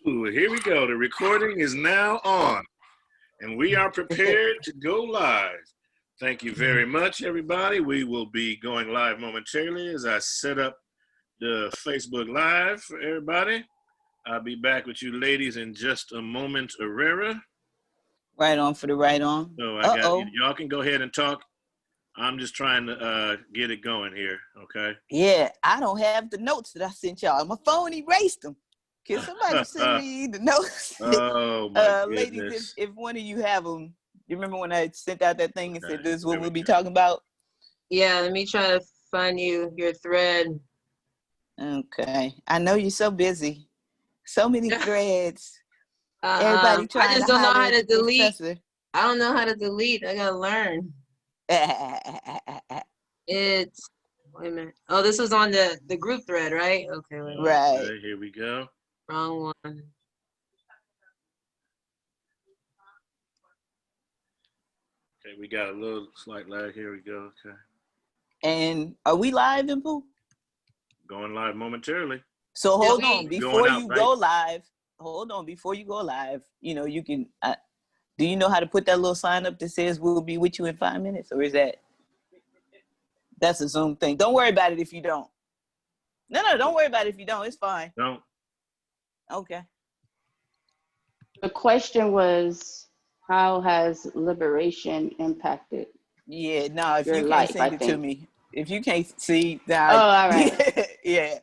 Ooh, here we go. The recording is now on, and we are prepared to go live. Thank you very much, everybody. We will be going live momentarily as I set up the Facebook Live for everybody. I'll be back with you ladies in just a moment, Herrera. Right on for the right on. So I got y'all can go ahead and talk. I'm just trying to get it going here, okay? Yeah, I don't have the notes that I sent y'all. My phone erased them. Can somebody send me the notes? Oh, my goodness. Ladies, if one of you have them, you remember when I sent out that thing and said this is what we'll be talking about? Yeah, let me try to find your thread. Okay. I know you're so busy. So many threads. Everybody trying I just to don't know how holler to at the delete. professor. I don't know how to delete. I gotta learn. It's, wait a minute. Oh, this was on the group thread, right? Okay, wait. Right. Okay, here we go. Wrong one. Okay, we got a little slight lag. Here we go. Okay. And are we live, Inpu? Going live momentarily. So hold on before you go live. Hold on before you go live. You know, you can. Do you know how to put that little sign up that says we'll be with you in 5 minutes, or is that's a Zoom thing? Don't worry about it if you don't. No, don't worry about it if you don't. It's fine. Don't. Okay. The question was, how has liberation impacted? Yeah, no, if your you life, can't send it to me, if you can't see that. Oh, all right. Yeah.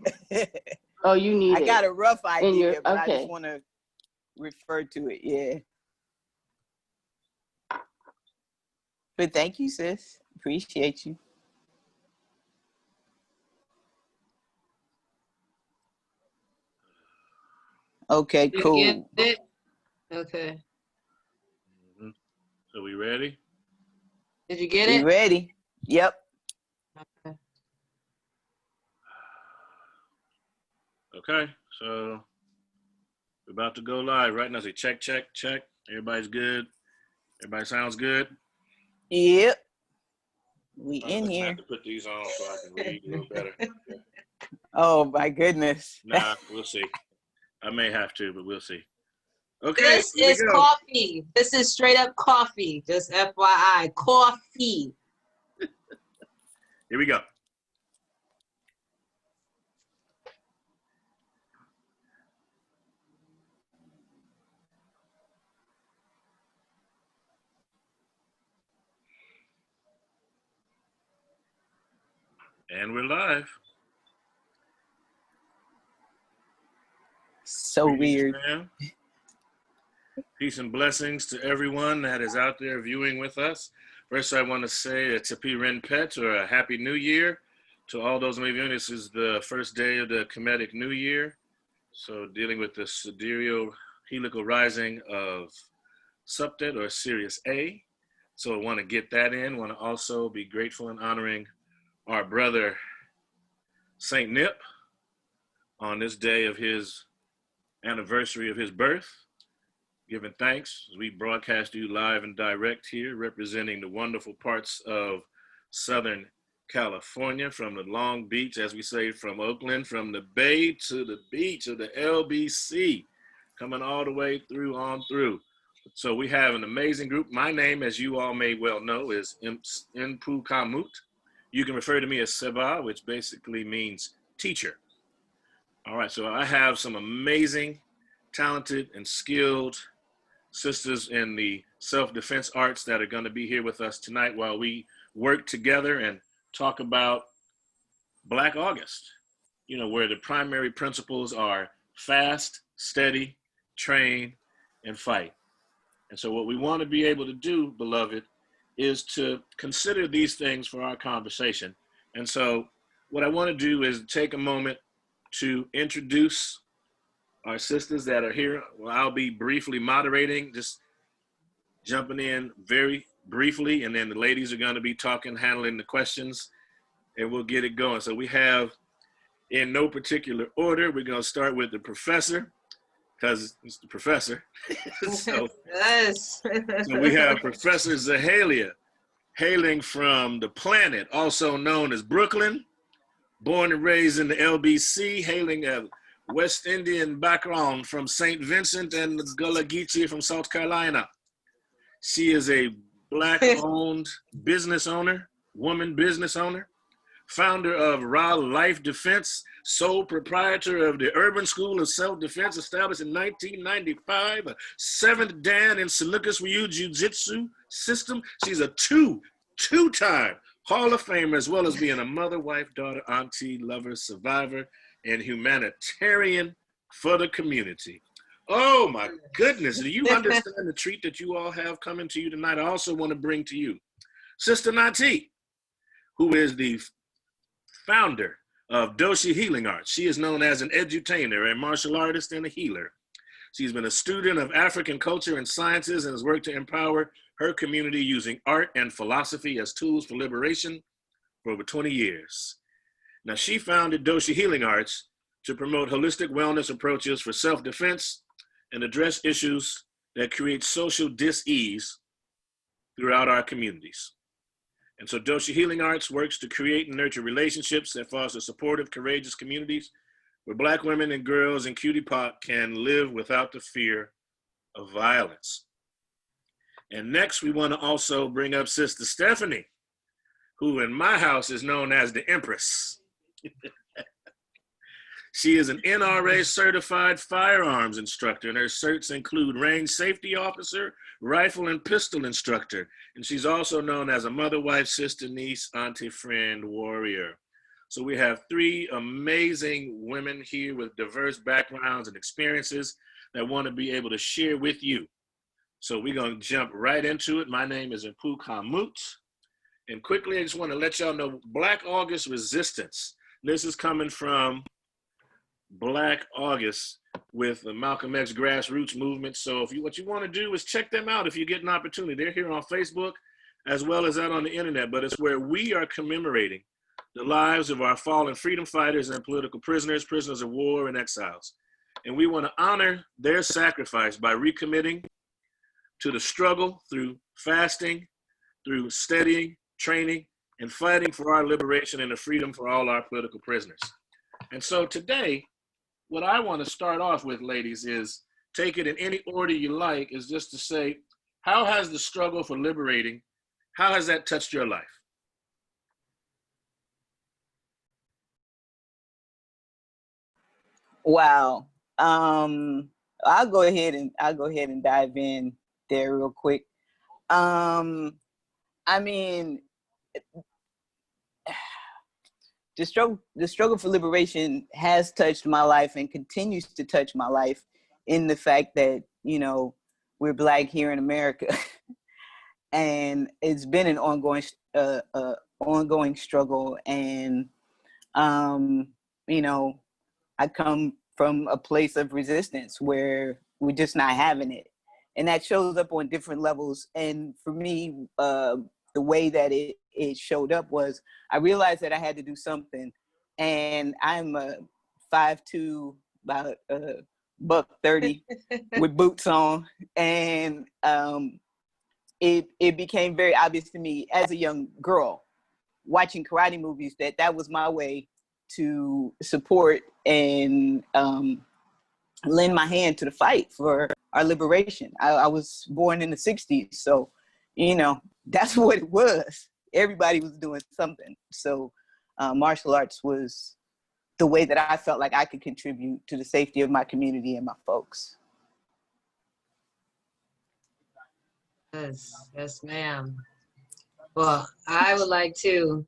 Oh, you need it. I got a rough idea, but okay. I just want to refer to it. Yeah. But thank you, sis. Appreciate you. Okay, cool. You get it? Okay. Mm-hmm. So we ready? Did you get it? You ready? Yep. Okay. Okay, so we're about to go live right now. Say check, check, check. Everybody's good. Everybody sounds good. Yep. We in I here. have to put these on so I can read a little better. Oh my goodness. Nah, we'll see. I may have to, but we'll see. Okay. This is coffee. This is straight up coffee. Just FYI, coffee. Here we go. And we're live. So weird. Peace and blessings to everyone that is out there viewing with us. First, I want to say a Tepi Ren Pet or a Happy New Year to all those viewing. This is the first day of the Khemetic New Year. So dealing with the sidereal helical rising of Septet or Sirius A. So I want to get that in. Want to also be grateful and honoring our brother Saint Nip on this day of his anniversary of his birth. Giving thanks as we broadcast you live and direct here, representing the wonderful parts of Southern California, from the Long Beach, as we say, from Oakland, from the Bay to the beach of the LBC, coming all the way through on through. So we have an amazing group. My name, as you all may well know, is Inpu Kamut. You can refer to me as Seba, which basically means teacher. All right, so I have some amazing, talented, and skilled sisters in the self-defense arts that are going to be here with us tonight while we work together and talk about Black August, you know, where the primary principles are fast, steady, train, and fight. And so what we want to be able to do, beloved, is to consider these things for our conversation. And so what I want to do is take a moment to introduce our sisters that are here. Well, I'll be briefly moderating, just jumping in very briefly, and then the ladies are going to be talking, handling the questions, and we'll get it going. So we have, in no particular order, we're going to start with the professor, because it's the professor. So we have Professor Zahalea, hailing from the planet, also known as Brooklyn, born and raised in the LBC, hailing West Indian background from St. Vincent and Gullah-Geechee from South Carolina. She is a Black-owned business owner, woman business owner, founder of Raw Life Defense, sole proprietor of the Urban School of Self-Defense, established in 1995, a 7th Dan in Salukas Ryu Jiu-Jitsu system. She's a two-time Hall of Famer, as well as being a mother, wife, daughter, auntie, lover, survivor, and humanitarian for the community. Oh my goodness, do you understand the treat that you all have coming to you tonight? I also want to bring to you Sister Nau-T, who is the founder of Doshe Healing Arts. She is known as an edutainer, a martial artist, and a healer. She's been a student of African culture and sciences and has worked to empower her community using art and philosophy as tools for liberation for over 20 years. Now, she founded Doshe Healing Arts to promote holistic wellness approaches for self-defense and address issues that create social dis-ease throughout our communities. And so Doshe Healing Arts works to create and nurture relationships that foster supportive, courageous communities where Black women and girls in Cutie Pot can live without the fear of violence. And next, we want to also bring up Sister Stephanie, who in my house is known as the Empress. She is an NRA certified firearms instructor, and her certs include range safety officer, rifle and pistol instructor. And she's also known as a mother, wife, sister, niece, auntie, friend, warrior. So we have 3 amazing women here with diverse backgrounds and experiences that want to be able to share with you. So we're going to jump right into it. My name is Inpu. And quickly, I just want to let y'all know Black August Resistance. This is coming from Black August with the Malcolm X grassroots movement. So what you want to do is check them out if you get an opportunity. They're here on Facebook as well as out on the internet, but it's where we are commemorating the lives of our fallen freedom fighters and political prisoners, prisoners of war, and exiles. And we want to honor their sacrifice by recommitting to the struggle through fasting, through studying, training, and fighting for our liberation and the freedom for all our political prisoners. And so today, what I want to start off with, ladies, is take it in any order you like, is just to say, how has the struggle for liberating, how has that touched your life? Wow. I'll go ahead and dive in there real quick. I mean, the struggle for liberation has touched my life and continues to touch my life in the fact that, you know, we're Black here in America. And it's been an ongoing struggle. And, you know, I come from a place of resistance where we're just not having it. And that shows up on different levels. And for me, the way that it showed up was I realized that I had to do something. And I'm a 5'2", about $130 with boots on. And it became very obvious to me as a young girl watching karate movies that was my way to support and lend my hand to the fight for our liberation. I was born in the 60s, so, you know, that's what it was. Everybody was doing something. So martial arts was the way that I felt like I could contribute to the safety of my community and my folks. Yes, ma'am. Well, I would like to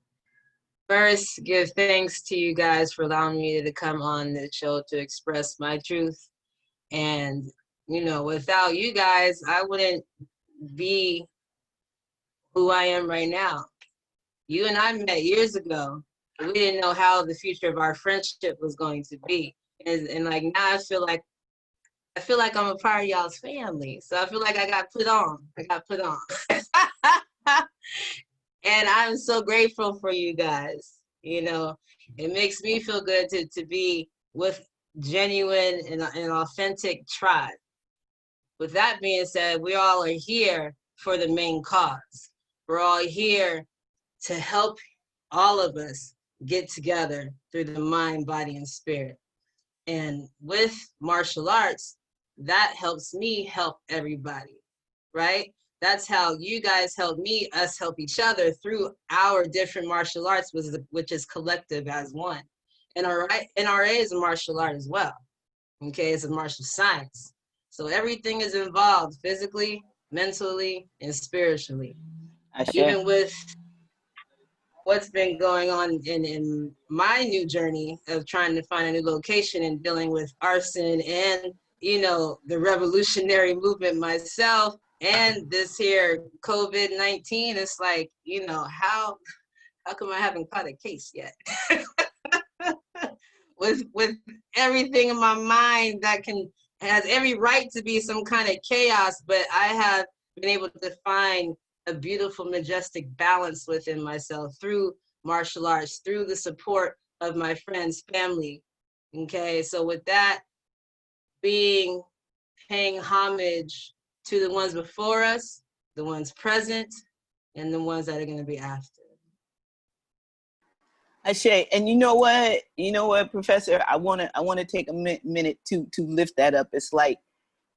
first give thanks to you guys for allowing me to come on the show to express my truth. And, you know, without you guys, I wouldn't be who I am right now. You and I met years ago. And we didn't know how the future of our friendship was going to be. And like now I feel like I'm a part of y'all's family. So I feel like I got put on. And I'm so grateful for you guys. You know, it makes me feel good to be with genuine and authentic tribe. With that being said, we all are here for the main cause. We're all here to help all of us get together through the mind, body, and spirit. And with martial arts, that helps me help everybody, right? That's how you guys help me, us help each other through our different martial arts, which is collective as one. And NRA is a martial art as well. Okay, it's a martial science. So everything is involved physically, mentally, and spiritually. Even with what's been going on in my new journey of trying to find a new location and dealing with arson and, you know, the revolutionary movement myself and this here COVID-19, it's like, you know, how come I haven't caught a case yet? with everything in my mind that has every right to be some kind of chaos, but I have been able to find a beautiful, majestic balance within myself through martial arts, through the support of my friends, family. Okay, so with that, paying homage to the ones before us, the ones present, and the ones that are going to be after. Ashe, and you know what, Professor, I want to take a minute to lift that up. It's like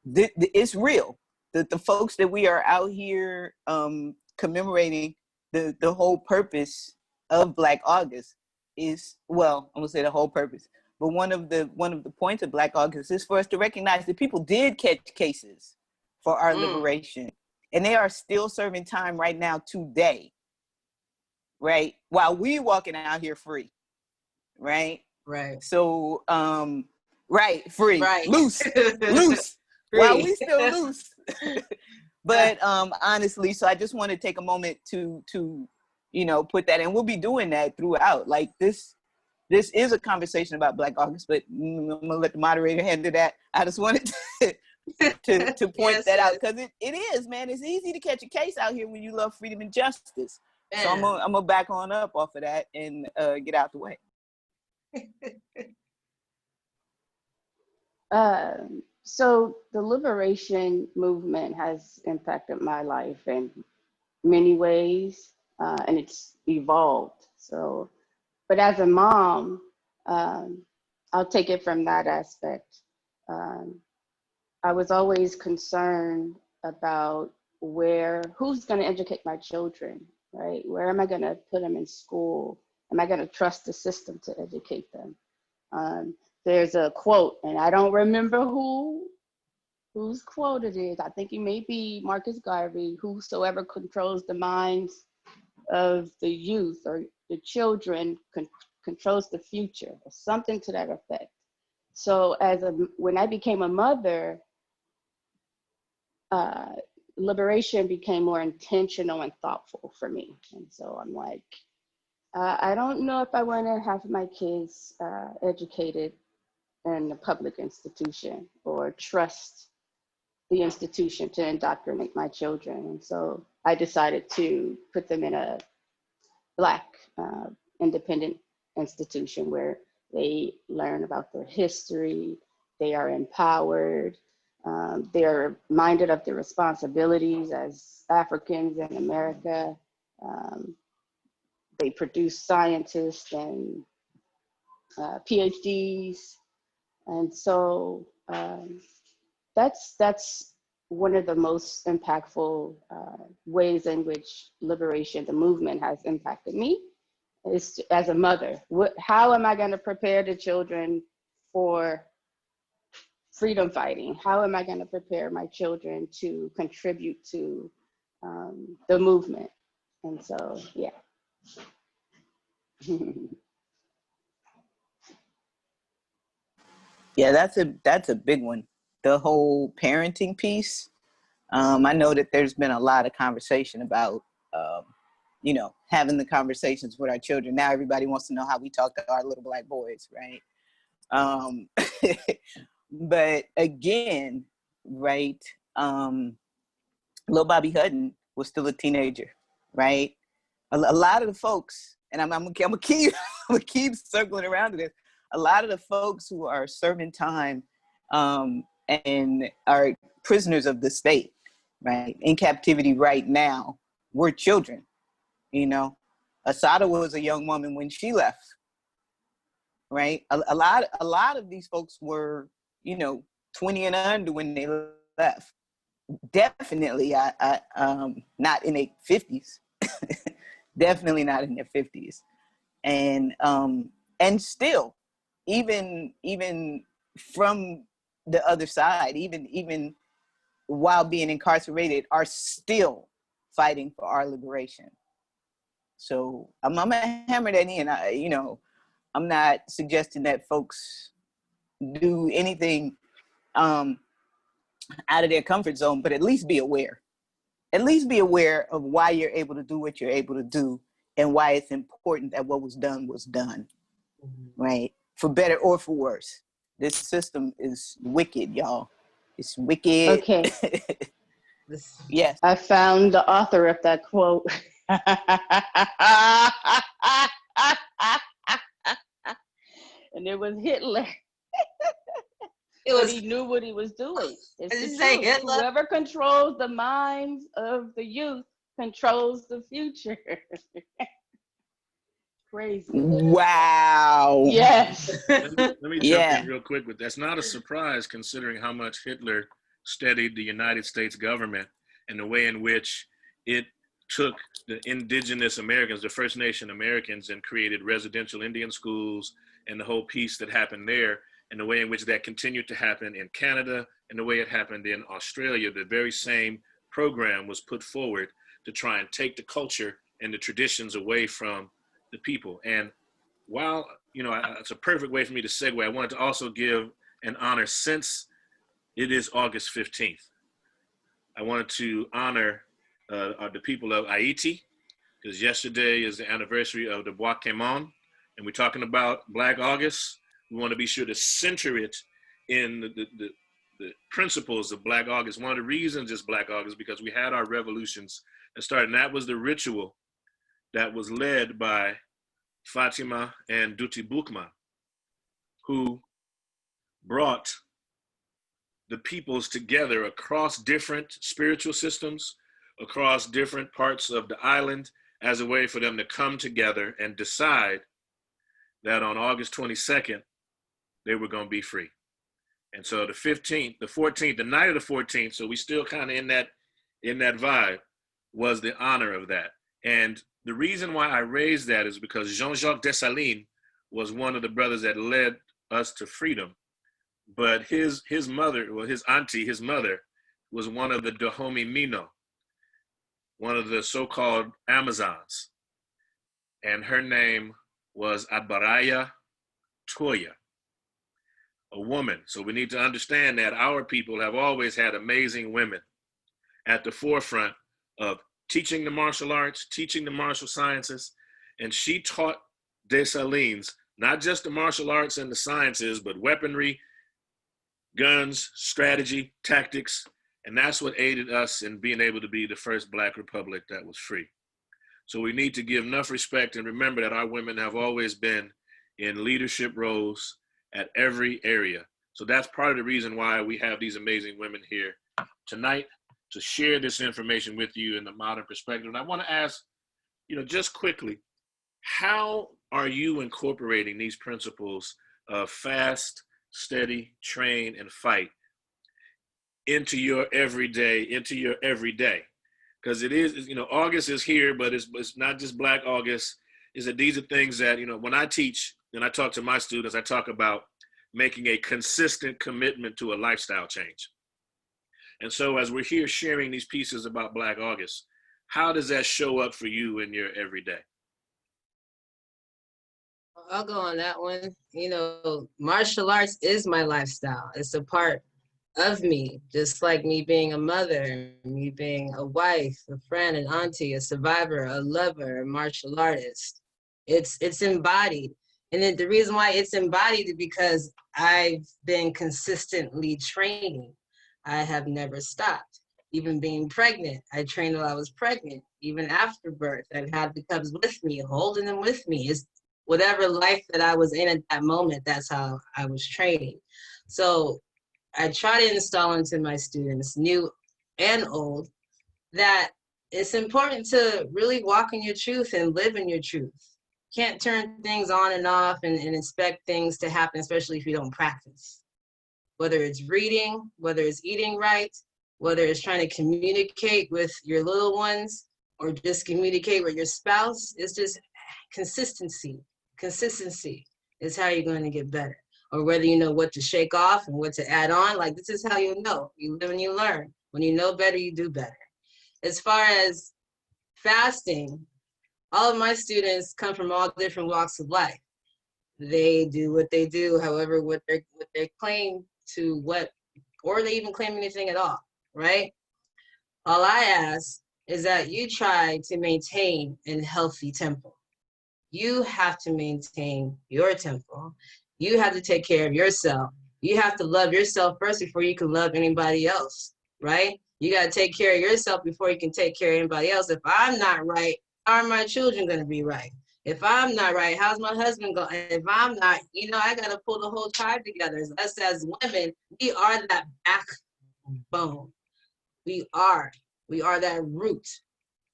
it's real. The folks that we are out here commemorating, the whole purpose of Black August is, well, I'm gonna say the whole purpose, but one of the points of Black August is for us to recognize that people did catch cases for our liberation, and they are still serving time right now today. Right, while we walking out here free, right? Right. So, right, free, right. loose, loose, free. while we still loose. But honestly, so I just want to take a moment to put that, and we'll be doing that throughout. Like this is a conversation about Black August, but I'm gonna let the moderator handle that. I just wanted to point that out, because it is, man. It's easy to catch a case out here when you love freedom and justice. So I'm gonna back on up off of that and get out the way. So the liberation movement has impacted my life in many ways, and it's evolved. So, but as a mom, I'll take it from that aspect. I was always concerned about who's going to educate my children, right? Where am I going to put them in school? Am I going to trust the system to educate them? There's a quote, and I don't remember whose quote it is. I think it may be Marcus Garvey: "Whosoever controls the minds of the youth or the children controls the future," or something to that effect. So when I became a mother, liberation became more intentional and thoughtful for me. And so I'm like, I don't know if I want to have my kids educated in a public institution or trust the institution to indoctrinate my children. And so I decided to put them in a Black independent institution where they learn about their history, they are empowered, they are minded of their responsibilities as Africans in America. They produce scientists and PhDs. And so that's one of the most impactful ways in which liberation, the movement, has impacted me, is as a mother. How am I going to prepare the children for freedom fighting? How am I going to prepare my children to contribute to the movement? And so, yeah. Yeah, that's a big one. The whole parenting piece. I know that there's been a lot of conversation about, having the conversations with our children. Now everybody wants to know how we talk to our little Black boys, right? But again, right, little Bobby Hutton was still a teenager, right? A lot of the folks, and I'm gonna keep circling around to this. A lot of the folks who are serving time and are prisoners of the state, right, in captivity right now, were children. Assata was a young woman when she left, right? A lot of these folks were, 20 and under when they left. Definitely, not in their 50s. Definitely not in their 50s. And still, even from the other side, even while being incarcerated, are still fighting for our liberation. So I'm gonna hammer that in. I'm not suggesting that folks do anything out of their comfort zone, but at least be aware. At least be aware of why you're able to do what you're able to do and why it's important that what was done, right? For better or for worse. This system is wicked, y'all. It's wicked. Okay, Yes. I found the author of that quote. And it was Hitler. But he knew what he was doing. It's the say truth. Hitler? Whoever controls the minds of the youth controls the future. Crazy. Wow. Yes. Let me jump Yeah. in real quick, but that's not a surprise considering how much Hitler studied the United States government and the way in which it took the indigenous Americans, the First Nation Americans, and created residential Indian schools and the whole piece that happened there, and the way in which that continued to happen in Canada and the way it happened in Australia. The very same program was put forward to try and take the culture and the traditions away from the people. And while, it's a perfect way for me to segue, I wanted to also give an honor, since it is August 15th. I wanted to honor the people of Haiti, because yesterday is the anniversary of the Bois Clément, and we're talking about Black August. We want to be sure to center it in the principles of Black August. One of the reasons it's Black August because we had our revolutions that started, and that was the ritual that was led by Fatima and Duti Boukma, who brought the peoples together across different spiritual systems, across different parts of the island, as a way for them to come together and decide that on August 22nd, they were going to be free. And so the 15th, the 14th, the night of the 14th, so we still kind of in that vibe, was the honor of that. And the reason why I raised that is because Jean-Jacques Dessalines was one of the brothers that led us to freedom. But his mother, well, his auntie, his mother, was one of the Dahomey Mino, one of the so-called Amazons. And her name was Abaraya Toya, a woman. So we need to understand that our people have always had amazing women at the forefront of teaching the martial arts, teaching the martial sciences. And she taught Dessalines not just the martial arts and the sciences, but weaponry, guns, strategy, tactics. And that's what aided us in being able to be the first Black republic that was free. So we need to give enough respect and remember that our women have always been in leadership roles at every area. So that's part of the reason why we have these amazing women here tonight to share this information with you in the modern perspective. And I want to ask, just quickly, how are you incorporating these principles of fast, steady, train, and fight into your everyday? Because it is, August is here, but it's not just Black August. Is that these are things that, when I teach and I talk to my students, I talk about making a consistent commitment to a lifestyle change. And so as we're here sharing these pieces about Black August, how does that show up for you in your everyday? I'll go on that one. Martial arts is my lifestyle. It's a part of me, just like me being a mother, me being a wife, a friend, an auntie, a survivor, a lover, a martial artist. It's embodied. And then the reason why it's embodied is because I've been consistently training. I have never stopped. Even being pregnant, I trained while I was pregnant. Even after birth, I've had the cubs with me, holding them with me. It's whatever life that I was in at that moment, that's how I was training. So I try to install into my students, new and old, that it's important to really walk in your truth and live in your truth. can't turn things on and off and expect things to happen, especially if you don't practice. Whether it's reading, whether it's eating right, whether it's trying to communicate with your little ones or just communicate with your spouse, it's just consistency. Consistency is how you're going to get better. Or whether you know what to shake off and what to add on, like this is how you know. You live and you learn. When you know better, you do better. As far as fasting, all of my students come from all different walks of life. They do what they do, however, what they claim to what, or they even claim anything at all, right? All I ask is that you try to maintain a healthy temple. You have to maintain your temple. You have to take care of yourself. You have to love yourself first before you can love anybody else, right? You got to take care of yourself before you can take care of anybody else. If I'm not right, how are my children going to be right? If I'm not right, how's my husband going? If I'm not, you know, I got to pull the whole tribe together. Us as women, we are that backbone. We are that root.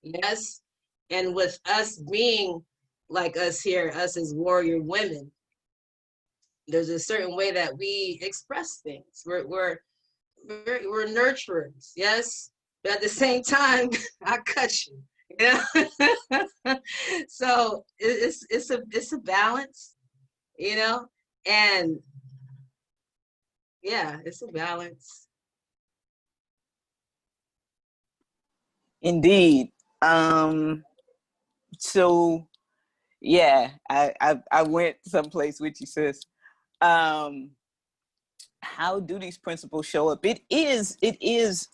Yes. And with us being like us here, us as warrior women, there's a certain way that we express things. We're nurturers, yes, but at the same time, I cut you. Yeah. So it's a balance, you know, and yeah, it's a balance. Indeed. So yeah, I went someplace with you, sis. How do these principles show up? It's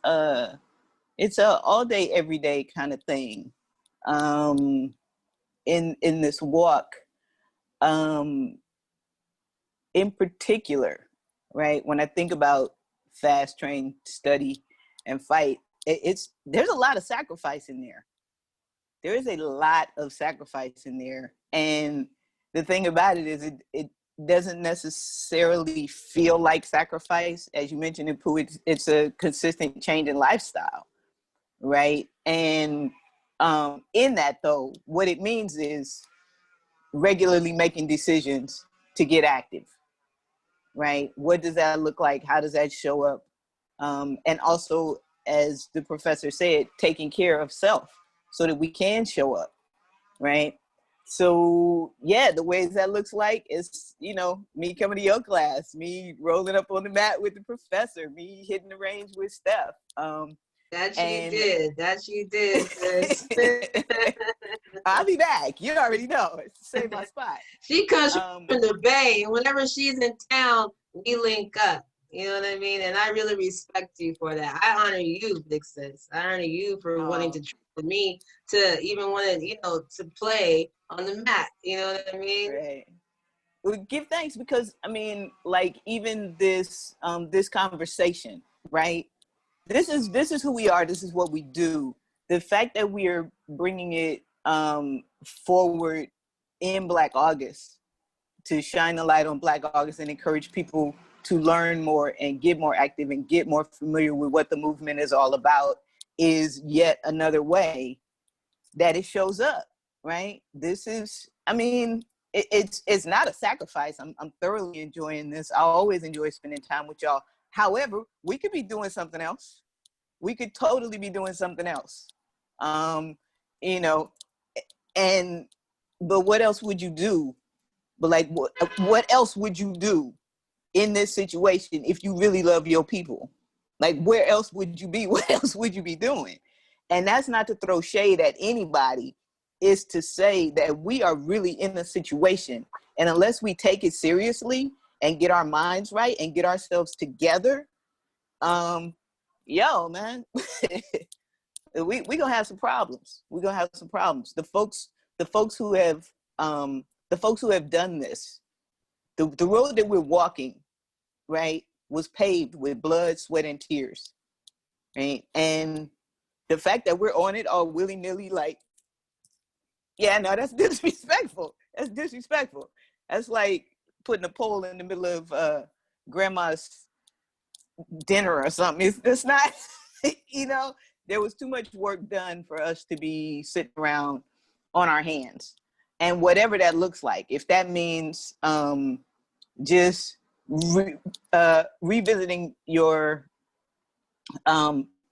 a all day, every day kind of thing. In this walk, in particular, right? When I think about fast, train, study, and fight, there's a lot of sacrifice in there. There is a lot of sacrifice in there, and the thing about it is, it doesn't necessarily feel like sacrifice, as you mentioned, Inpu. It's a consistent change in lifestyle, right? And in that, though, what it means is regularly making decisions to get active, right? What does that look like? How does that show up? And also, as the professor said, taking care of self so that we can show up, right? So yeah, the ways that looks like is, you know, me coming to your class, me rolling up on the mat with the professor, me hitting the range with Steph. That you did, sis. I'll be back. You already know. Save my spot. She comes from the Bay, and whenever she's in town, we link up. You know what I mean? And I really respect you for that. I honor you, big sis. I honor you for wanting to train with me, to even want to, you know, to play on the mat. You know what I mean? Right. Well, give thanks, because I mean, like, even this this conversation, right? This is who we are. This is what we do. The fact that we are bringing it forward in Black August, to shine the light on Black August and encourage people to learn more and get more active and get more familiar with what the movement is all about, is yet another way that it shows up, right? This is, I mean, it's not a sacrifice. I'm thoroughly enjoying this. I always enjoy spending time with y'all. However, we could be doing something else. We could totally be doing something else. You know, but what else would you do? But like, what else would you do in this situation if you really love your people? Like, where else would you be? What else would you be doing? And that's not to throw shade at anybody. Is to say that we are really in a situation, and unless we take it seriously and get our minds right and get ourselves together, yo, man, we gonna have some problems. We're gonna have some problems. The folks who have done this, the road that we're walking, right, was paved with blood, sweat, and tears, right? And the fact that we're on it all willy-nilly, like, yeah, no, that's disrespectful. That's disrespectful. That's like putting a pole in the middle of grandma's dinner or something. It's not, you know, there was too much work done for us to be sitting around on our hands. And whatever that looks like, if that means just revisiting your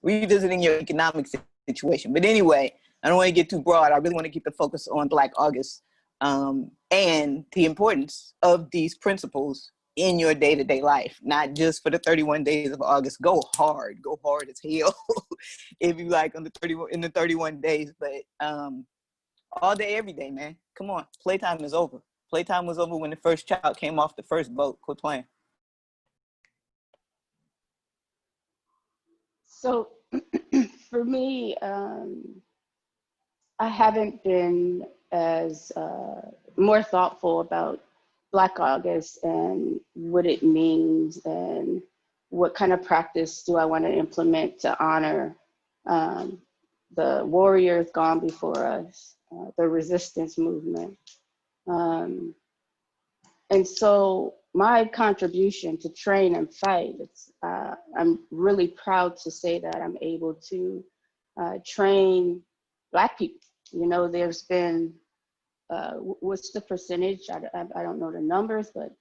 economic situation. But anyway, I don't want to get too broad. I really want to keep the focus on Black August and the importance of these principles in your day-to-day life, not just for the 31 days of August. Go hard as hell if you like in the 31 days, but all day, every day, man. Come on, playtime is over. Playtime was over when the first child came off the first boat. Quit playing. So for me, I haven't been as more thoughtful about Black August and what it means and what kind of practice do I want to implement to honor the warriors gone before us, the resistance movement. And so my contribution to Train and Fight, I'm really proud to say that I'm able to train Black people. You know, there's been, what's the percentage? I don't know the numbers, but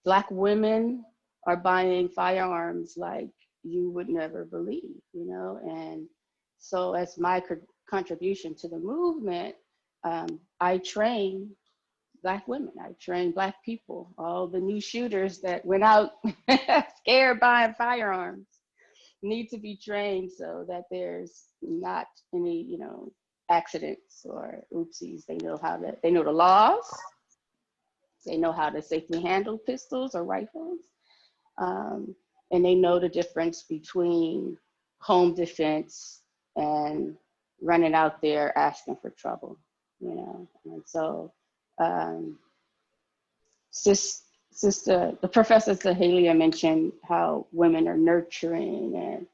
Black women are buying firearms like you would never believe, you know? And so as my contribution to the movement, I train Black women, I train Black people, all the new shooters that went out scared buying firearms need to be trained so that there's not any, you know, accidents or oopsies. They know the laws. They know how to safely handle pistols or rifles. And they know the difference between home defense and running out there asking for trouble, you know? And so, the Professor Zahalea mentioned how women are nurturing,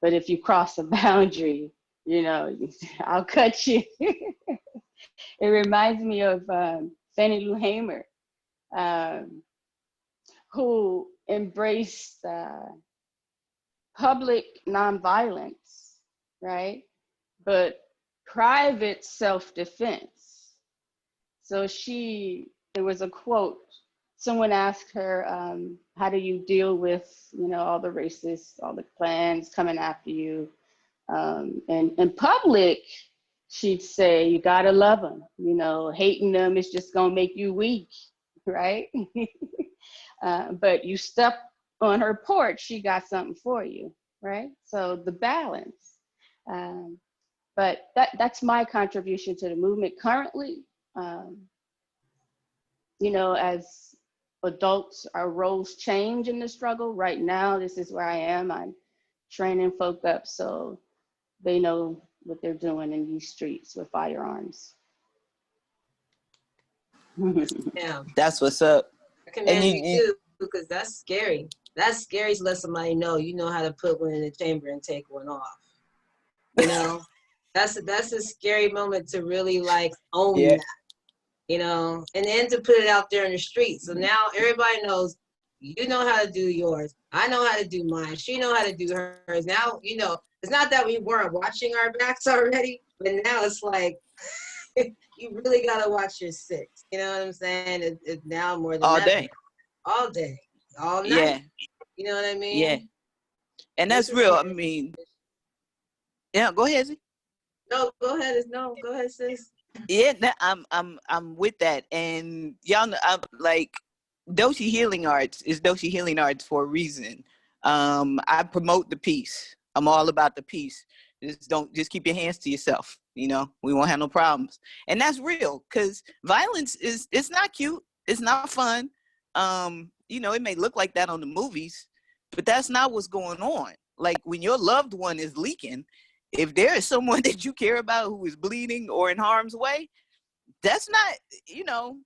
but if you cross a boundary, you know, I'll cut you. It reminds me of Fannie Lou Hamer, who embraced public nonviolence, right? But private self-defense. So there was a quote, someone asked her, how do you deal with, you know, all the racists, all the clans coming after you? And in public, she'd say, you gotta love them. You know, hating them is just gonna make you weak, right? But you step on her porch, she got something for you, right? So the balance. But that's my contribution to the movement currently. You know, as adults, our roles change in the struggle. Right now, this is where I am. I'm training folk up so they know what they're doing in these streets with firearms. Yeah, That's what's up. I commend you too, because that's scary. That's scary to let somebody know you know how to put one in the chamber and take one off. You know, that's a scary moment to really like own that. You know, and then to put it out there in the street. So now everybody knows you know how to do yours. I know how to do mine. She know how to do hers. Now, you know, it's not that we weren't watching our backs already, but now it's like, you really got to watch your six. You know what I'm saying? It's now more than all ever. day, all night. Yeah. You know what I mean? Yeah. And that's real. I mean, yeah, go ahead, Z. No, go ahead. No, go ahead, sis. Yeah, I'm with that, and y'all know, I'm like, Doshe Healing Arts is Doshe Healing Arts for a reason. I promote the peace. I'm all about the peace. Just keep your hands to yourself. You know, we won't have no problems, and that's real because violence it's not cute. It's not fun. You know, it may look like that on the movies, but that's not what's going on. Like when your loved one is leaking. If there is someone that you care about who is bleeding or in harm's way, that's not, you know,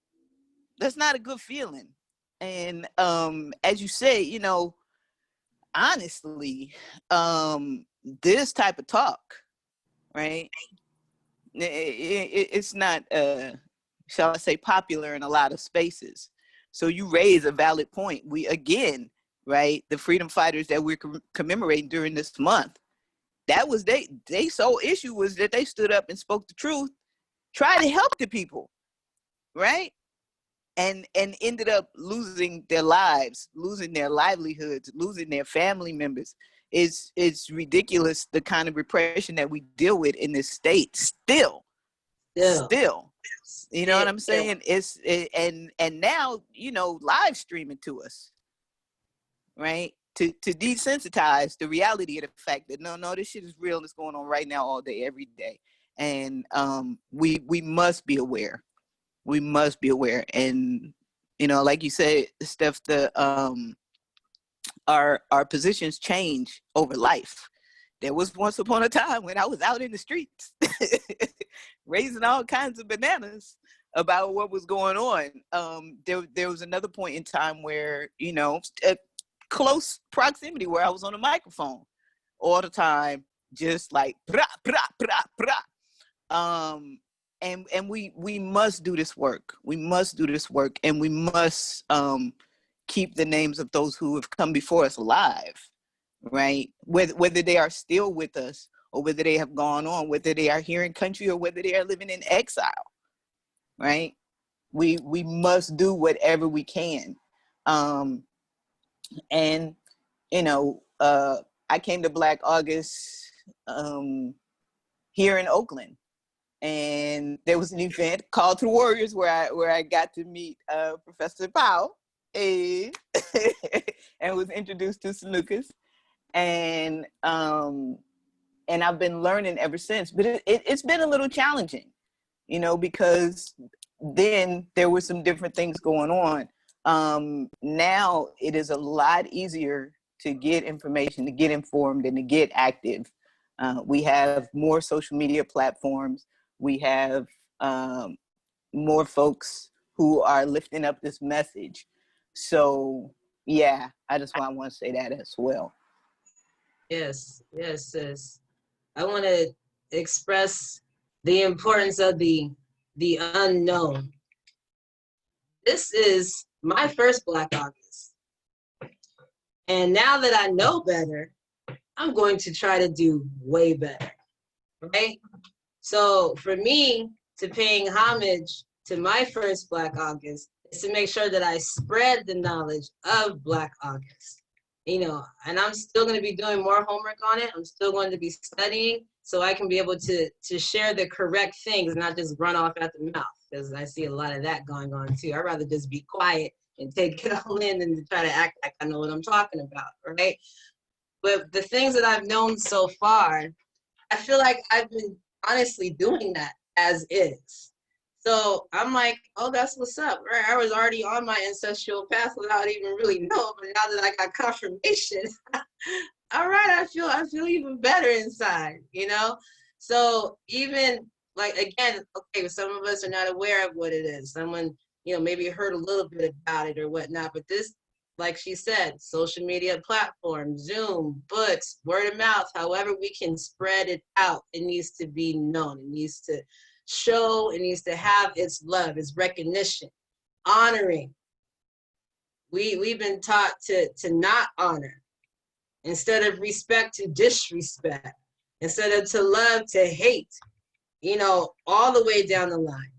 that's not a good feeling. And as you say, you know, honestly, this type of talk, right? It's not, shall I say, popular in a lot of spaces. So you raise a valid point. We, again, right, the freedom fighters that we're commemorating during this month, that was they sole issue was that they stood up and spoke the truth, tried to help the people. right? And ended up losing their lives, losing their livelihoods, losing their family members. It's ridiculous the kind of repression that we deal with in this state still. You know what I'm saying? And now, you know, live streaming to us, right? To desensitize the reality of the fact that no, this shit is real. It's going on right now, all day, every day. And we must be aware. We must be aware. And, you know, like you said, Steph, our positions change over life. There was once upon a time when I was out in the streets raising all kinds of bananas about what was going on. There was another point in time where, you know, close proximity where I was on a microphone all the time, just like pra, pra, pra, pra. And we must do this work. We must do this work, and we must keep the names of those who have come before us alive, right? Whether they are still with us or whether they have gone on, whether they are here in country or whether they are living in exile, right? We must do whatever we can. And, you know, I came to Black August here in Oakland. And there was an event called To the Warriors where I got to meet Professor Powell and was introduced to Sanukas. And I've been learning ever since. But it's been a little challenging, you know, because then there were some different things going on. Now it is a lot easier to get information, to get informed, and to get active. We have more social media platforms. We have more folks who are lifting up this message. So yeah, I just want to say that as well. Yes, sis. I want to express the importance of the unknown. This is my first Black August. And now that I know better, I'm going to try to do way better, right? So for me, to paying homage to my first Black August is to make sure that I spread the knowledge of Black August. You know, and I'm still going to be doing more homework on it. I'm still going to be studying so I can be able to share the correct things and not just run off at the mouth, because I see a lot of that going on too. I'd rather just be quiet and take it all in than to try to act like I know what I'm talking about, right? But the things that I've known so far, I feel like I've been honestly doing that as is. So I'm like, oh, that's what's up, right? I was already on my ancestral path without even really knowing, but now that I got confirmation, all right, I feel even better inside, you know? So even like, again, okay, some of us are not aware of what it is. Someone, you know, maybe heard a little bit about it or whatnot, but this, like she said, social media platforms, Zoom, books, word of mouth, however we can spread it out, it needs to be known. It needs to show, it needs to have its love, its recognition, honoring. We've been taught to not honor. Instead of respect, to disrespect. Instead of to love, to hate, you know, all the way down the line.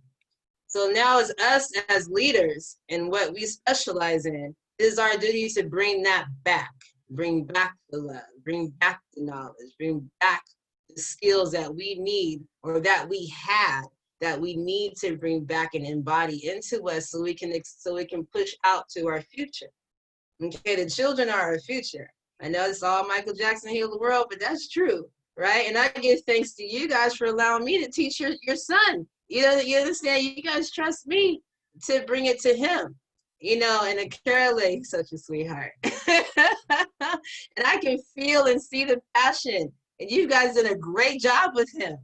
So now it's us as leaders, and what we specialize in is our duty to bring that back, bring back the love, bring back the knowledge, bring back the skills that we need or that we had, that we need to bring back and embody into us so we can push out to our future. Okay, the children are our future. I know it's all Michael Jackson healed the world, but that's true, right? And I give thanks to you guys for allowing me to teach your son. You know, you understand, you guys trust me to bring it to him. You know, and Carolee, such a sweetheart. And I can feel and see the passion. And you guys did a great job with him.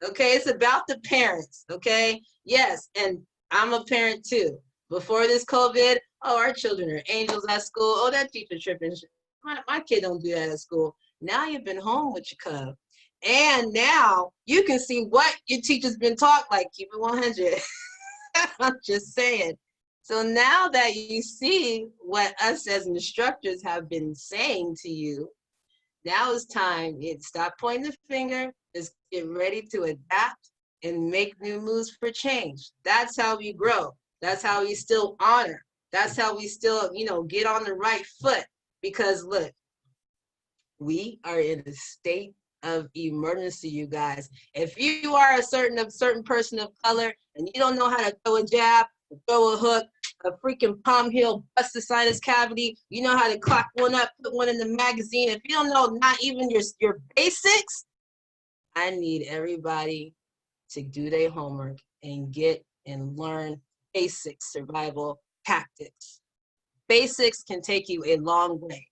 Okay, it's about the parents, okay? Yes, and I'm a parent too. Before this COVID, oh, our children are angels at school. Oh, that teacher tripping. My kid don't do that at school. Now you've been home with your cub. And now you can see what your teacher's been taught, like keep it 100. I'm just saying. So now that you see what us as instructors have been saying to you, now it's time. Stop pointing the finger. Just get ready to adapt and make new moves for change. That's how we grow. That's how we still honor. That's how we still, you know, get on the right foot. Because look, we are in a state of emergency, you guys. If you are a certain person of color and you don't know how to throw a jab, throw a hook, a freaking palm heel, bust the sinus cavity, you know how to clock one up, put one in the magazine. If you don't know not even your basics, I need everybody to do their homework and get and learn basic survival tactics. Basics can take you a long way.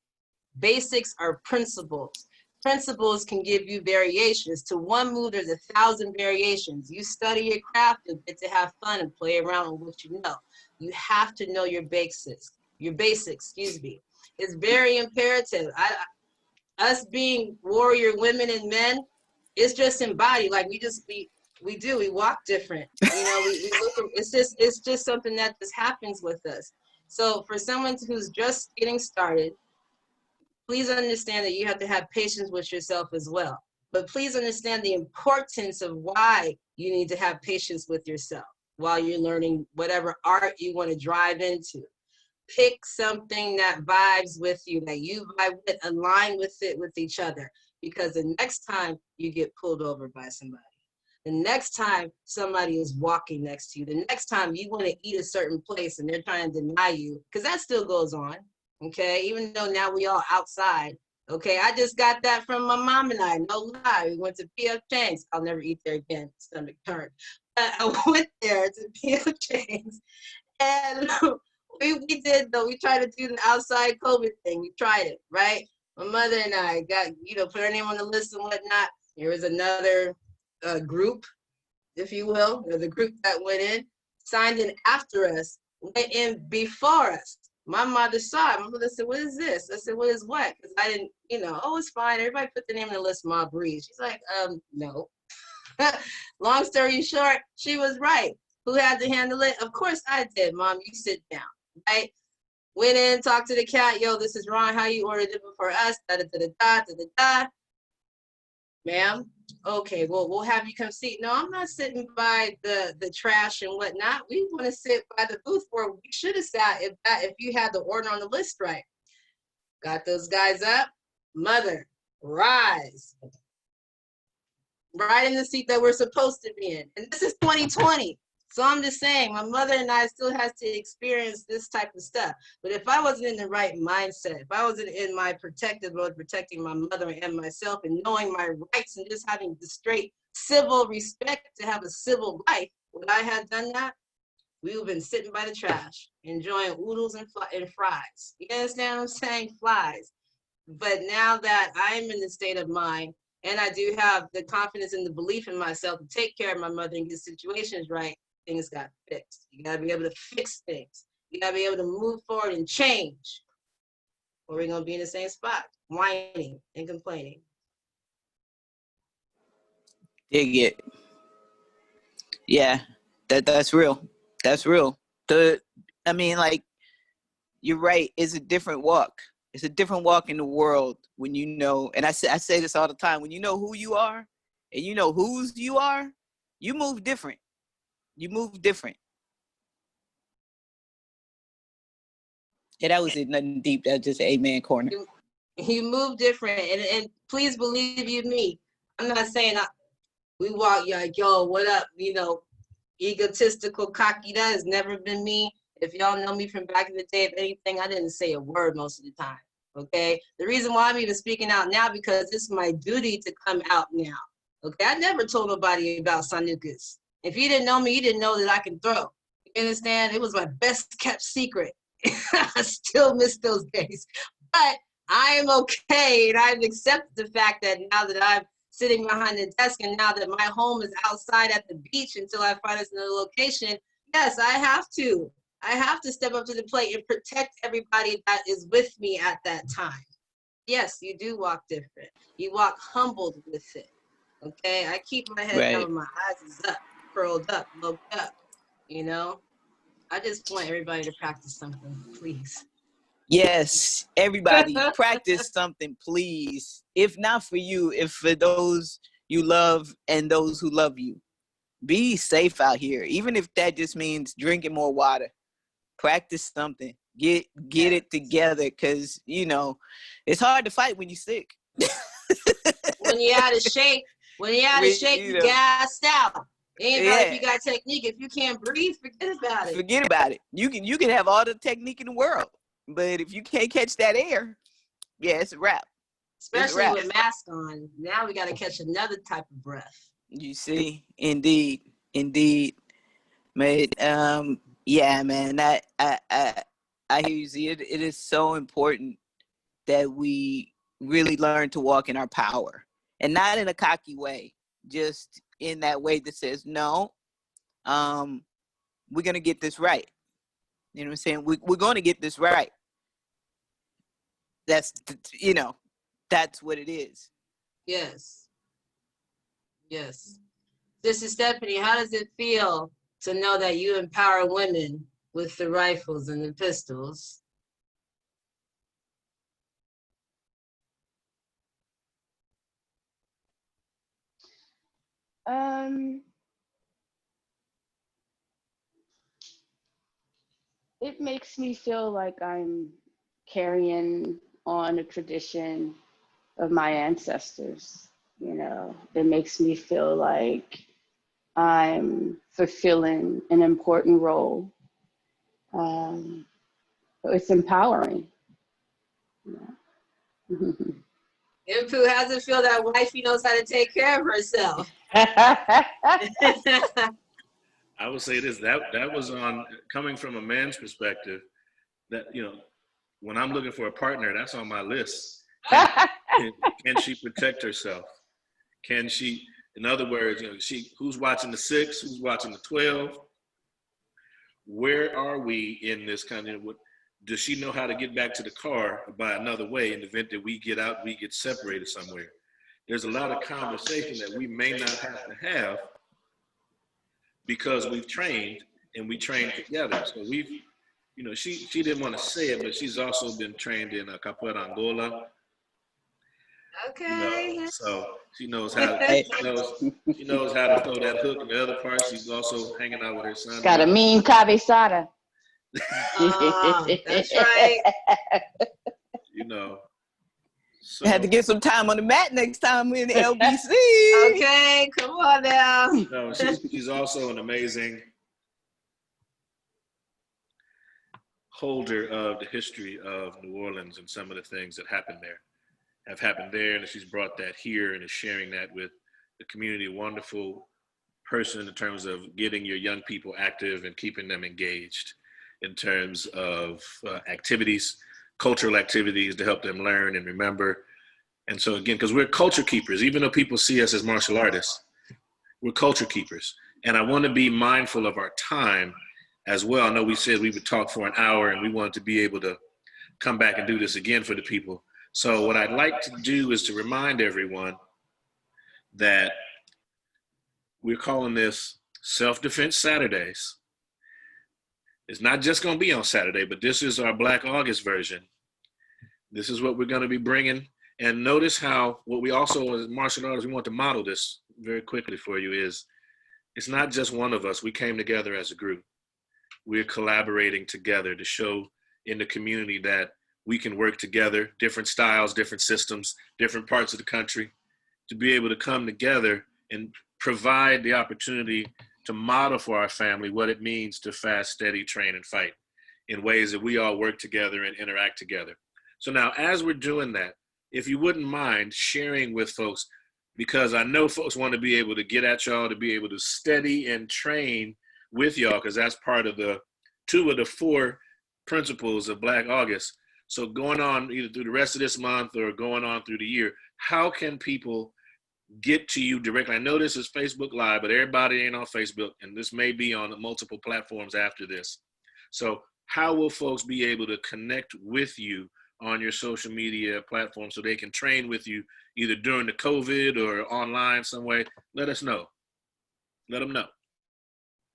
Basics are principles. Principles can give you variations. To one move, there's 1,000 variations. You study your craft, you'll get to have fun and play around with what you know. You have to know your basics, excuse me. It's very imperative. Us being warrior women and men, it's just embodied. Like we walk different. You know, we look, it's just something that just happens with us. So for someone who's just getting started, please understand that you have to have patience with yourself as well. But please understand the importance of why you need to have patience with yourself while you're learning whatever art you want to drive into. Pick something that vibes with you, that you vibe with, align with it with each other. Because the next time you get pulled over by somebody, the next time somebody is walking next to you, the next time you want to eat a certain place and they're trying to deny you, because that still goes on. Okay, even though now we all outside. Okay, I just got that from my mom and I, no lie. We went to P.F. Chang's. I'll never eat there again, stomach turned. But I went there to P.F. Chang's and we did though, we tried to do the outside COVID thing. We tried it, right? My mother and I got, you know, put her name on the list and whatnot. There was another group, if you will, or the group that went in, signed in after us, went in before us. My mother saw it. My mother said, "What is this?" I said, "What is what?" Because I didn't, you know, oh, it's fine. Everybody put the name on the list, Ma Breeze. She's like, no. Long story short, she was right. Who had to handle it? Of course I did, Mom. You sit down, right? Went in, talked to the cat. Yo, this is wrong. How you ordered it before us? Da da da da da da da. Ma'am, okay, well, we'll have you come sit. No, I'm not sitting by the trash and whatnot. We want to sit by the booth where we should have sat if you had the order on the list right. Got those guys up. Mother, rise. Right in the seat that we're supposed to be in. And this is 2020. So I'm just saying, my mother and I still has to experience this type of stuff. But if I wasn't in the right mindset, if I wasn't in my protective mode, protecting my mother and myself and knowing my rights and just having the straight civil respect to have a civil life, would I have done that? We would have been sitting by the trash, enjoying oodles and fries. You understand what I'm saying? Flies. But now that I'm in the state of mind, and I do have the confidence and the belief in myself to take care of my mother and get situations right, things got fixed. You gotta be able to fix things. You gotta be able to move forward and change, or we're gonna be in the same spot, whining and complaining. Dig it. Yeah, that's real. That's real. I mean, like, you're right. It's a different walk. It's a different walk in the world when you know, and I say this all the time, when you know who you are and you know whose you are, you move different. You move different. Yeah, that was it. Nothing deep. That was just an amen corner. You move different, and please believe you me. I'm not saying we walk like, yo, what up? You know, egotistical, cocky. That has never been me. If y'all know me from back in the day, if anything, I didn't say a word most of the time. Okay. The reason why I'm even speaking out now, because it's my duty to come out now. Okay. I never told nobody about Sanukas. If you didn't know me, you didn't know that I can throw. You understand? It was my best kept secret. I still miss those days. But I am okay, and I've accepted the fact that now that I'm sitting behind the desk and now that my home is outside at the beach until I find us another location, yes, I have to. I have to step up to the plate and protect everybody that is with me at that time. Yes, you do walk different. You walk humbled with it. Okay? I keep my head down, my eyes is up, curled up, looked up. You know? I just want everybody to practice something, please. Yes, everybody practice something, please. If not for you, if for those you love and those who love you. be safe out here, even if that just means drinking more water. Practice something. Get it together, because it's hard to fight when you're sick. When you're out of shape, you gassed out. It ain't about if you got technique. If you can't breathe, forget about it. Forget about it. You can have all the technique in the world, but if you can't catch that air, it's a wrap. Especially with mask on. Now we got to catch another type of breath. You see, indeed. But yeah, man, I hear you. See, it is so important that we really learn to walk in our power, and not in a cocky way, just in that way that says, no, we're gonna get this right. You know what I'm saying? We're gonna get this right. That's that's what it is. Yes. This is Stephanie. How does it feel to know that you empower women with the rifles and the pistols? It makes me feel like I'm carrying on a tradition of my ancestors. It makes me feel like I'm fulfilling an important role. It's empowering. Inpu, how does it feel that wifey knows how to take care of herself? I would say this, that was on, coming from a man's perspective, that, when I'm looking for a partner, that's on my list. Can she protect herself? Can she, in other words, who's watching the 6, who's watching the 12? Where are we in this kind of, does she know how to get back to the car by another way in the event that we get out, we get separated somewhere? There's a lot of conversation that we may not have to have because we've trained and we trained together. So we've, she didn't want to say it, but she's also been trained in Capoeira Angola. Okay. So she knows how to, she knows how to throw that hook. And the other part, she's also hanging out with her son. Got a mean KhASA. That's right. So, I had to get some time on the mat next time we're in the LBC. Okay, come on now. No, she's also an amazing holder of the history of New Orleans and some of the things that happened there, and she's brought that here and is sharing that with the community. A wonderful person in terms of getting your young people active and keeping them engaged in terms of activities, cultural activities to help them learn and remember. And so again, because we're culture keepers, even though people see us as martial artists, we're culture keepers. And I want to be mindful of our time as well. I know we said we would talk for an hour and we wanted to be able to come back and do this again for the people. So what I'd like to do is to remind everyone that we're calling this Self-Defense Saturdays. It's not just going to be on Saturday, but this is our Black August version. This is what we're going to be bringing. And notice how what we also, as martial artists, we want to model this very quickly for you is, it's not just one of us. We came together as a group. We're collaborating together to show in the community that we can work together, different styles, different systems, different parts of the country, to be able to come together and provide the opportunity to model for our family what it means to fast, steady, train, and fight in ways that we all work together and interact together. So now, as we're doing that, if you wouldn't mind sharing with folks, because I know folks want to be able to get at y'all, to be able to study and train with y'all, because that's part of the 2 of the 4 principles of Black August. So going on either through the rest of this month or going on through the year, how can people get to you directly? I know this is Facebook Live, but everybody ain't on Facebook, and this may be on multiple platforms after this. So how will folks be able to connect with you on your social media platform so they can train with you either during the COVID or online some way? Let us know. Let them know.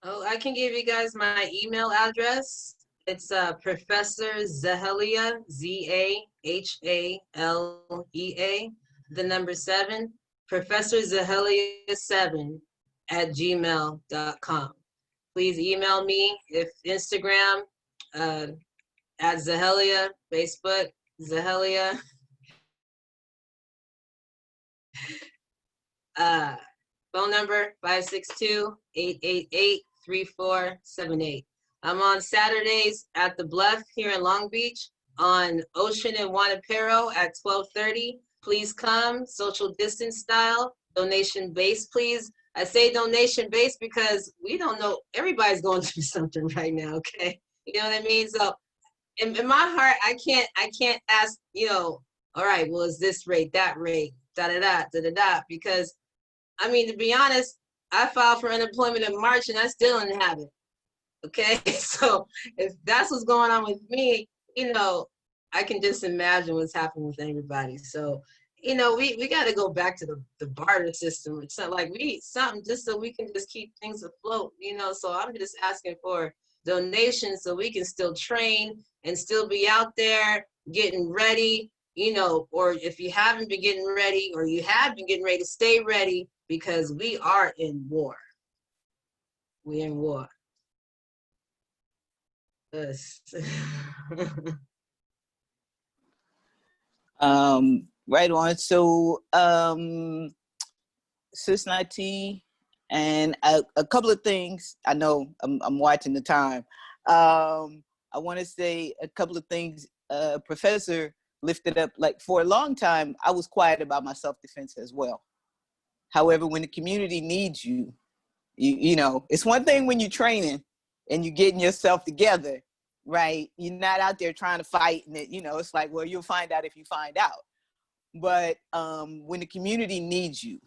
Oh, I can give you guys my email address. It's Professor Zahalea, Zahalea, the number 7, Professor Zahalea 7 @gmail.com. Please email me. If Instagram, at Zahalea, Facebook, Zahalea. Phone number 562-888-3478. I'm on Saturdays at the Bluff here in Long Beach, on Ocean and Wanapero at 12:30. Please come, social distance style, donation based, please. I say donation based because we don't know, everybody's going through something right now, okay? You know what I mean? So in my heart, I can't ask, all right, well, is this rate, that rate, da-da-da, because, I mean, to be honest, I filed for unemployment in March and I still didn't have it, okay? So if that's what's going on with me, I can just imagine what's happening with everybody. So, we got to go back to the barter system. It's not like we need something just so we can just keep things afloat, so I'm just asking for donations so we can still train and still be out there getting ready, or if you haven't been getting ready or you have been getting ready, to stay ready because we are in war. We're in war. Yes. Right on. So, Sis Nau-T, and a couple of things. I know I'm watching the time. I want to say a couple of things. Professor lifted up, like, for a long time, I was quiet about my self-defense as well. However, when the community needs you, it's one thing when you're training and you're getting yourself together, right? You're not out there trying to fight, and it's like, well, you'll find out if you find out. But when the community needs you,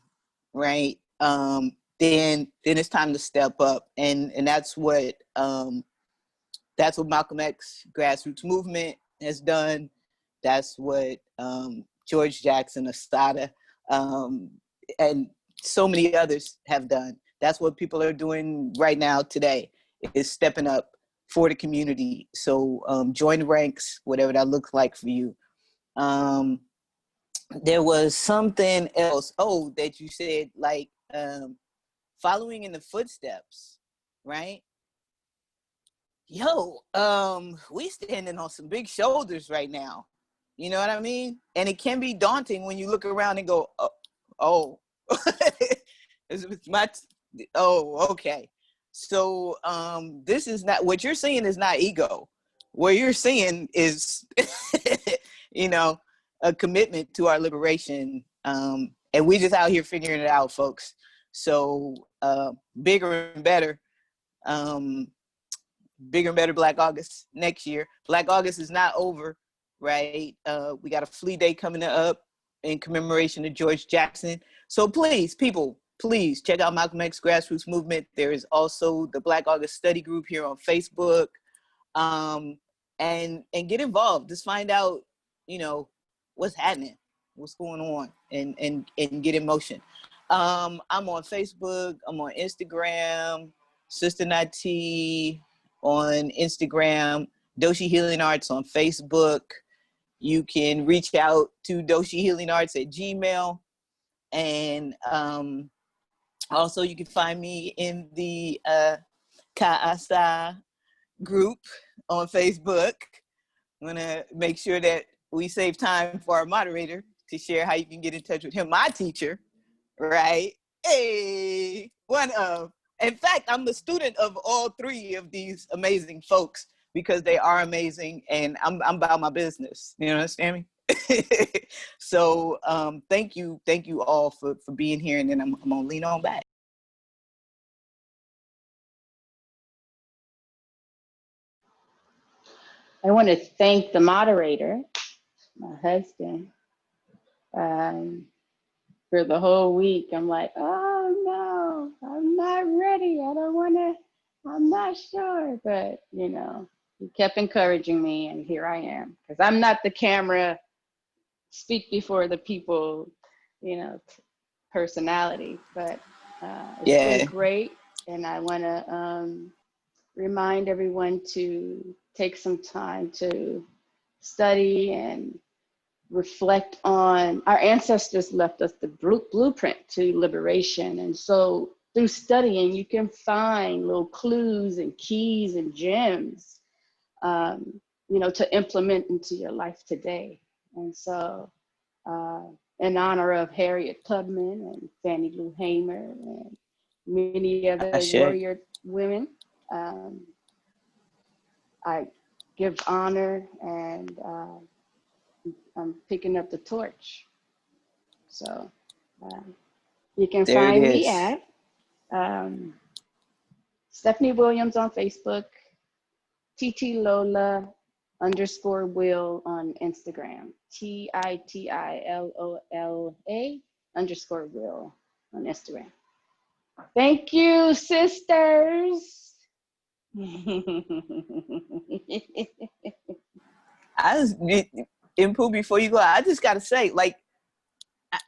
right, then it's time to step up, and that's what Malcolm X grassroots movement has done. That's what George Jackson, Assata, and so many others have done. That's what people are doing right now today, is stepping up for the community. So join the ranks, whatever that looks like for you. There was something else, that you said, like following in the footsteps, right? We standing on some big shoulders right now. You know what I mean? And it can be daunting when you look around and go, okay. So this is not, what you're seeing is not ego. What you're seeing is, a commitment to our liberation. And we just out here figuring it out, folks. So bigger and better. Bigger and better Black August next year. Black August is not over, right? We got a flea day coming up in commemoration of George Jackson. So please, people, please check out Malcolm X Grassroots Movement. There is also the Black August Study Group here on Facebook. And get involved. Just find out, what's happening, what's going on, and get in motion. I'm on Facebook, I'm on Instagram, Sister Nau-T on Instagram, Doshe Healing Arts on Facebook. You can reach out to doshehealingarts@gmail.com. And also you can find me in the KhASA group on Facebook. I'm gonna make sure that we save time for our moderator to share how you can get in touch with him, my teacher, right? Hey, one of. In fact, I'm the student of all three of these amazing folks because they are amazing, and I'm about my business. You understand me? So thank you all for being here, and then I'm gonna lean on back. I want to thank the moderator, my husband, for the whole week. I'm like, oh no, I'm not ready. I don't want to, I'm not sure. But, he kept encouraging me, and here I am. Because I'm not the camera, speak before the people, personality. But it's been great. And I want to remind everyone to take some time to study and reflect on, our ancestors left us the blueprint to liberation. And so through studying, you can find little clues and keys and gems, to implement into your life today. And so, in honor of Harriet Tubman and Fannie Lou Hamer and many other warrior women, I give honor, and I'm picking up the torch. So you can find me at Stephanie Williams on Facebook, Titilola _Will on Instagram, TITILOLA _Will on Instagram. Thank you, sisters. Inpu, before you go, I just gotta say, like,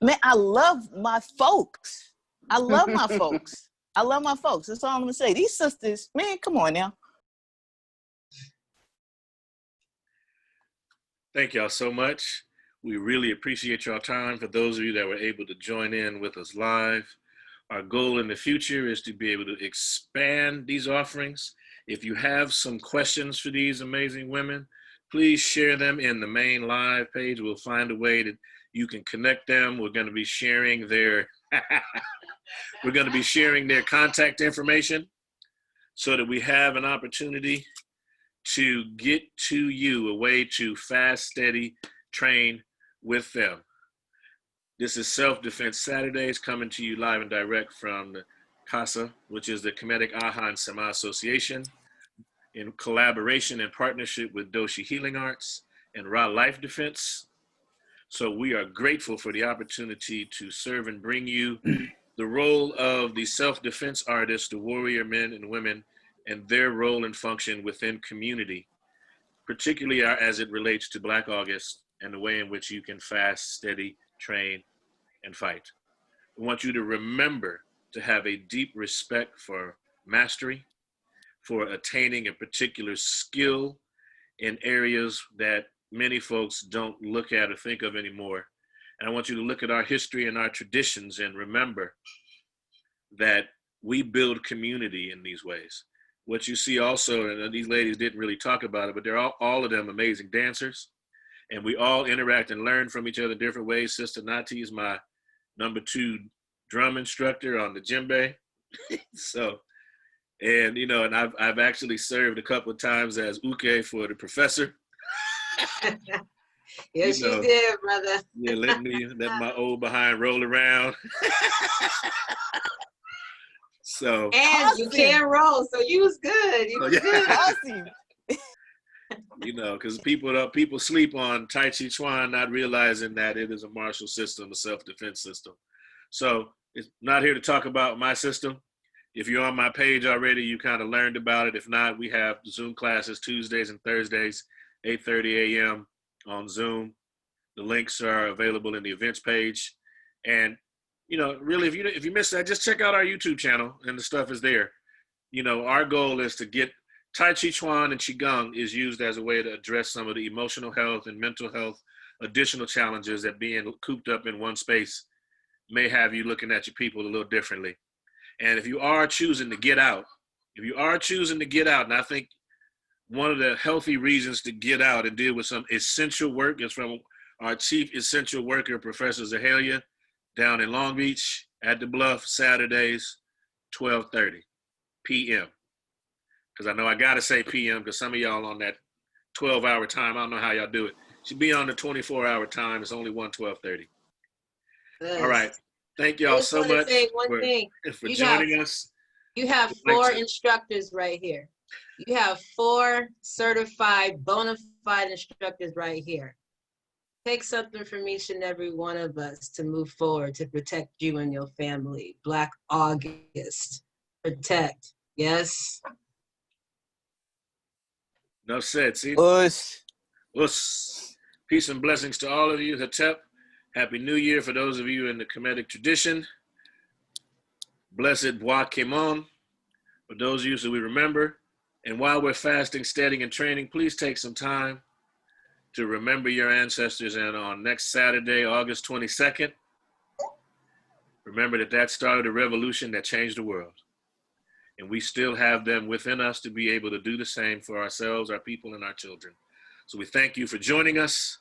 man, I love my folks. I love my folks. I love my folks. That's all I'm gonna say. These sisters, man, come on now. Thank y'all so much. We really appreciate your time. For those of you that were able to join in with us live, our goal in the future is to be able to expand these offerings. If you have some questions for these amazing women, please share them in the main live page. We'll find a way that you can connect them. We're going to be sharing their contact information so that we have an opportunity to get to you a way to fast, steady, train with them. This is Self-Defense Saturdays, coming to you live and direct from the KhASA, which is the Khemetic and Sema Association, in collaboration and partnership with Doshe Healing Arts and Ra Life Defense. So we are grateful for the opportunity to serve and bring you the role of the self-defense artists, the warrior men and women, and their role and function within community, particularly as it relates to Black August and the way in which you can fast, steady, train, and fight. We want you to remember to have a deep respect for mastery, for attaining a particular skill in areas that many folks don't look at or think of anymore. And I want you to look at our history and our traditions and remember that we build community in these ways. What you see also, and these ladies didn't really talk about it, but they're all of them amazing dancers. And we all interact and learn from each other in different ways. Sister Nau-T is my #2 drum instructor on the djembe. So, and and I've actually served a couple of times as uke for the professor. Yes, you did, brother. Yeah, let my old behind roll around. So, and awesome. You can roll, so you was good. You was good. Awesome. Because people sleep on Tai Chi Chuan, not realizing that it is a martial system, a self-defense system. So it's not here to talk about my system. If you're on my page already, you kind of learned about it. If not, we have Zoom classes Tuesdays and Thursdays, 8:30 a.m. on Zoom. The links are available in the events page. And, really, if you missed that, just check out our YouTube channel and the stuff is there. Our goal is to get Tai Chi Chuan and Qigong is used as a way to address some of the emotional health and mental health additional challenges that being cooped up in one space may have you looking at your people a little differently. And if you are choosing to get out, and I think one of the healthy reasons to get out and deal with some essential work is from our chief essential worker, Professor Zahalea, down in Long Beach at the Bluff, Saturdays, 12:30 p.m. Because I know I got to say p.m. because some of y'all on that 12-hour time, I don't know how y'all do it. Should be on the 24-hour time. It's only 12:30. All right. Thank y'all so much for joining us. You have 4 instructors right here. You have 4 certified, bona fide instructors right here. Take something from each and every one of us to move forward, to protect you and your family. Black August. Protect. Yes? No said. See? Us. Peace and blessings to all of you. Hatep. Happy New Year for those of you in the Khemetic tradition. Blessed Bois Kimon for those of you so we remember. And while we're fasting, studying, and training, please take some time to remember your ancestors. And on next Saturday, August 22nd, Remember that that started a revolution that changed the world. And we still have them within us to be able to do the same for ourselves, our people, and our children. So we thank you for joining us.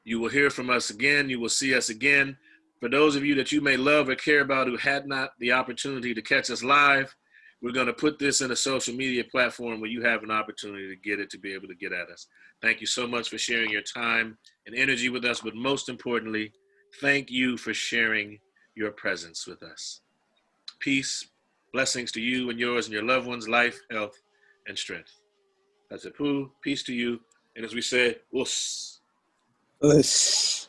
You will hear from us again. You will see us again. For those of you that you may love or care about who had not the opportunity to catch us live, we're going to put this in a social media platform where you have an opportunity to get it, to be able to get at us. Thank you so much for sharing your time and energy with us. But most importantly, thank you for sharing your presence with us. Peace, blessings to you and yours and your loved ones, life, health, and strength. That's it. Peace to you. And as we say, us. Us.